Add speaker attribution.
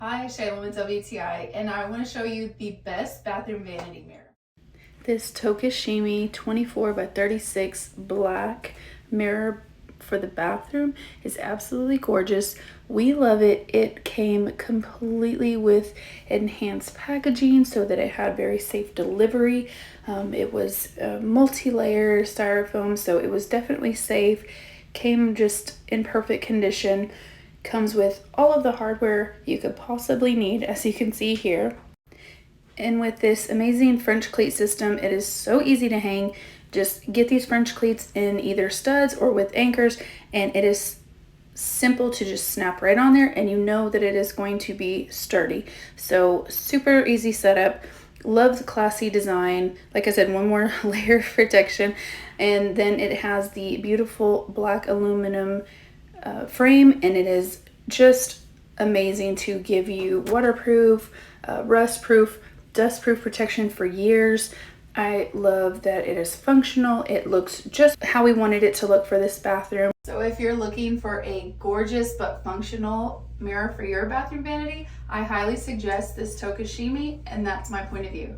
Speaker 1: Hi, Shayla with WTI, and I want to show you the best bathroom vanity mirror. This TokeShimi 24x36 black mirror for the bathroom is absolutely gorgeous. We love it. It came completely with enhanced packaging so that it had very safe delivery. It was multi-layer styrofoam, so it was definitely safe. Came just in perfect condition. Comes with all of the hardware you could possibly need, as you can see here. And with this amazing French cleat system, it is so easy to hang. Just get these French cleats in either studs or with anchors, and it is simple to just snap right on there, and you know that it is going to be sturdy. So super easy setup. Love the classy design. Like I said, one more layer of protection, and then it has the beautiful black aluminum frame, and it is just amazing to give you waterproof, rust-proof, dust-proof protection for years. I love that it is functional. It looks just how we wanted it to look for this bathroom. So if you're looking for a gorgeous but functional mirror for your bathroom vanity, I highly suggest this TokeShimi, and that's my point of view.